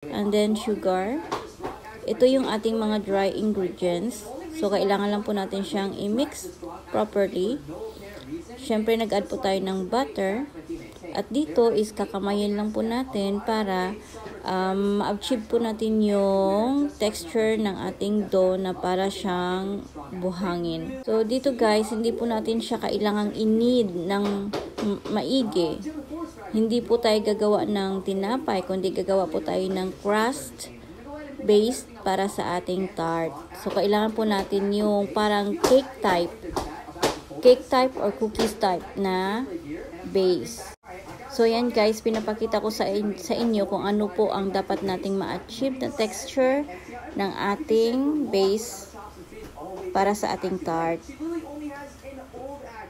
and then sugar. Ito yung ating mga dry ingredients. So, kailangan lang po natin siyang i-mix properly. Siyempre, nag-add po tayo ng butter. At dito is kakamayin lang po natin para ma-achieve po natin yung texture ng ating dough na para siyang buhangin. So, dito guys, hindi po natin siya kailangang i-knead ng maigi. Hindi po tayo gagawa ng tinapay, kundi gagawa po tayo ng crust base para sa ating tart. So, kailangan po natin yung parang cake type or cookies type na base. So, yan guys, pinapakita ko sa inyo kung ano po ang dapat nating ma-achieve na texture ng ating base para sa ating tart.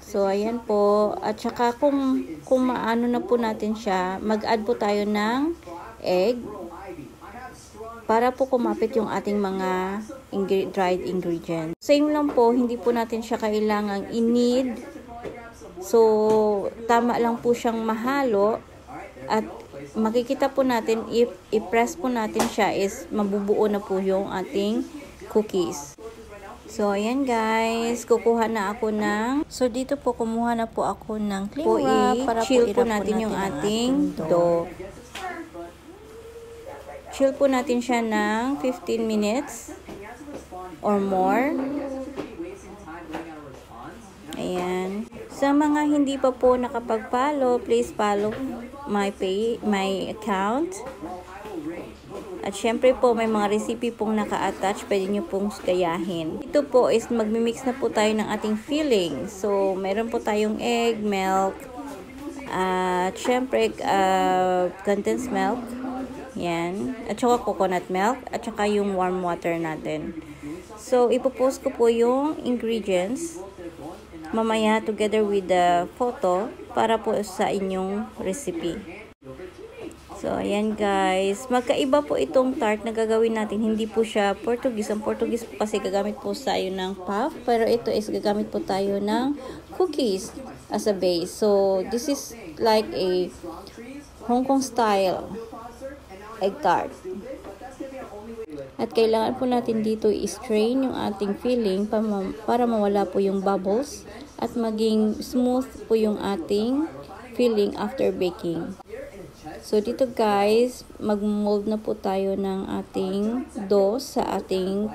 So, ayan po. At saka kung maano na po natin siya, mag-add po tayo ng egg para po kumapit yung ating mga dried ingredients. Same lang po, hindi po natin siya kailangang i-knead. So, tama lang po siyang mahalo. At makikita po natin, if i-press po natin siya, is mabubuo na po yung ating cookies. So, ayan guys, kukuha na ako ng... So, dito po, kumuha na po ako ng cling wrap para chill po natin yung ating dough. Chill po natin siya ng 15 minutes or more. Ayan. Sa mga hindi pa po nakapag-follow, please follow my account. At syempre po, may mga recipe pong naka-attach, pwede nyo pong gayahin. Ito po is magmimix na po tayo ng ating filling. So, meron po tayong egg, milk, at syempre, condensed milk. Yan. At saka coconut milk, at saka yung warm water natin. So, ipopost ko po yung ingredients mamaya together with the photo para po sa inyong recipe. So, ayan guys. Magkaiba po itong tart na gagawin natin. Hindi po siya Portuguese. Ang Portuguese po kasi gagamit po tayo ng puff. Pero ito is gagamit po tayo ng cookies as a base. So, this is like a Hong Kong style egg tart. At kailangan po natin dito i-strain yung ating filling para mawala po yung bubbles at maging smooth po yung ating filling after baking. So, dito guys, mag-mold na po tayo ng ating dough sa ating